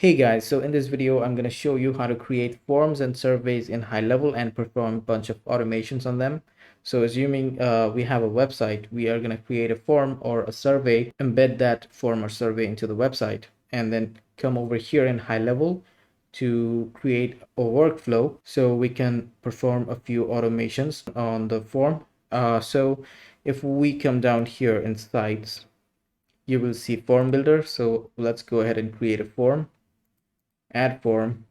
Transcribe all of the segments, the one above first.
Hey guys, so in this video, I'm going to show you how to create forms and surveys in HighLevel and perform a bunch of automations on them. So assuming we have a website, we are going to create a form or a survey, embed that form or survey into the website, and then come over here in HighLevel to create a workflow so we can perform a few automations on the form. So if we come down here in sites, you will see form builder. So let's go ahead and create a form. Add form,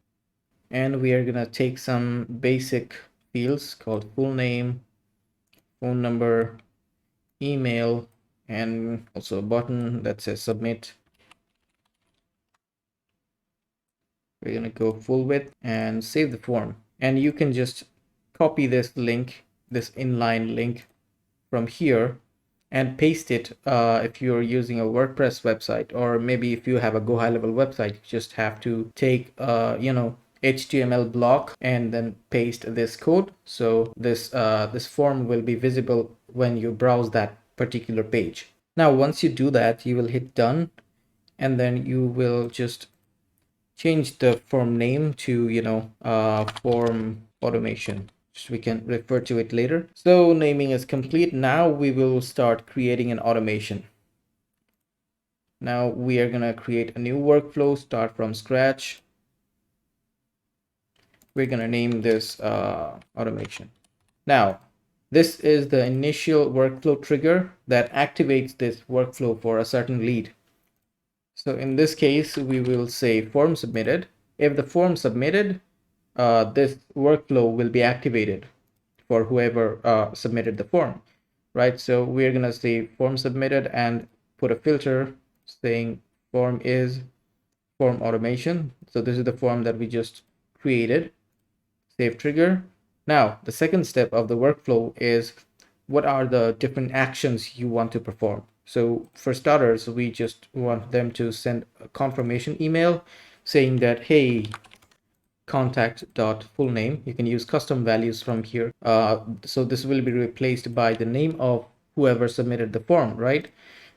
and we are gonna take some basic fields called full name, phone number, email, and also a button that says submit. We're gonna go full width and save the form, and you can just copy this link, this inline link from here, and paste it if you're using a WordPress website, or maybe if you have a GoHighLevel website, you just have to take HTML block and then paste this code. So this form will be visible when you browse that particular page. Now, once you do that, you will hit done, and then you will just change the form name to form automation. So we can refer to it later. So naming is complete. Now we will start creating an automation. Now we are gonna create a new workflow, start from scratch. We're gonna name this automation. Now, this is the initial workflow trigger that activates this workflow for a certain lead. So in this case, we will say form submitted. If the form submitted, this workflow will be activated for whoever submitted the form, right? So we're gonna say form submitted and put a filter saying form is form automation. So this is the form that we just created. Save trigger. Now the second step of the workflow is what are the different actions you want to perform. So for starters, we just want them to send a confirmation email saying that, hey, contact.fullname. You can use custom values from here. So this will be replaced by the name of whoever submitted the form, right?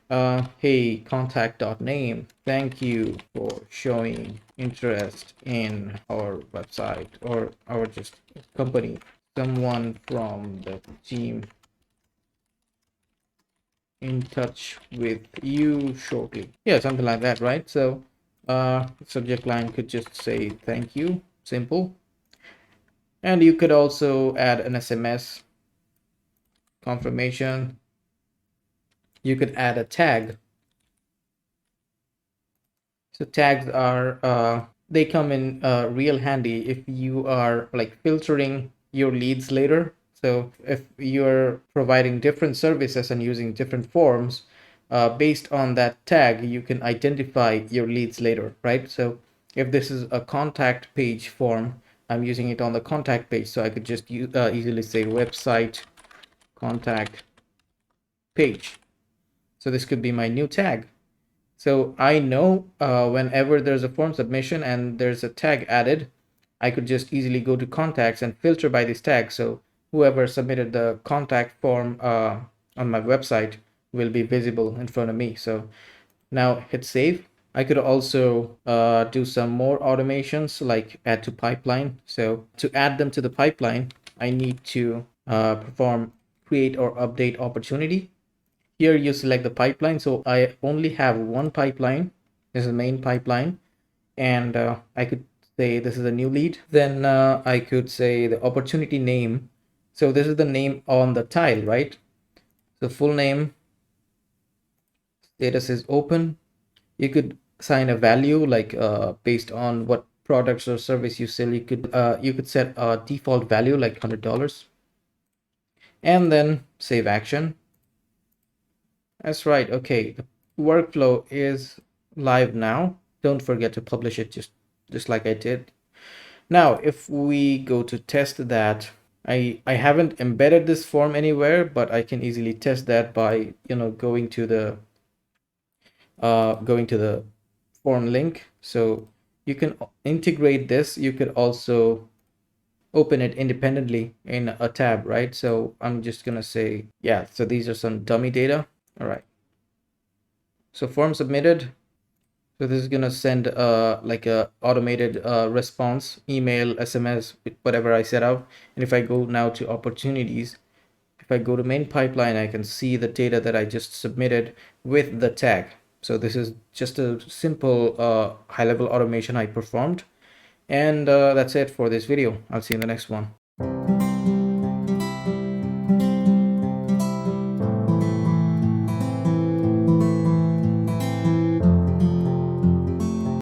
Hey, contact.name. Thank you for showing interest in our website or our just company. Someone from the team in touch with you shortly. Yeah, something like that, right? So subject line could just say thank you, simple. And you could also add an SMS confirmation. You could add a tag. So tags are they come in real handy if you are like filtering your leads later. So if you're providing different services and using different forms, based on that tag, you can identify your leads later, right? So if this is a contact page form, I'm using it on the contact page, so I could just easily say website contact page. So this could be my new tag. So I know whenever there's a form submission and there's a tag added, I could just easily go to contacts and filter by this tag. So whoever submitted the contact form on my website will be visible in front of me. So now hit save. I could also do some more automations like add to pipeline. So to add them to the pipeline, I need to perform create or update opportunity. Here you select the pipeline. So I only have one pipeline. This is the main pipeline. And I could say this is a new lead. Then I could say the opportunity name. So this is the name on the tile, right? So full name, status is open. You could assign a value like based on what products or service you sell. You could set a default value like $100 and then save action. That's right. Okay, the workflow is live now. Don't forget to publish it just like I did. Now, if we go to test that, I haven't embedded this form anywhere, but I can easily test that by going to the form link. So you can integrate this. You could also open it independently in a tab, right? So I'm just gonna say, yeah, so these are some dummy data. All right. So form submitted. So this is gonna send like a automated response, email, SMS, whatever I set up. And if I go now to opportunities, if I go to main pipeline, I can see the data that I just submitted with the tag. So this is just a simple high-level automation I performed. And that's it for this video. I'll see you in the next one.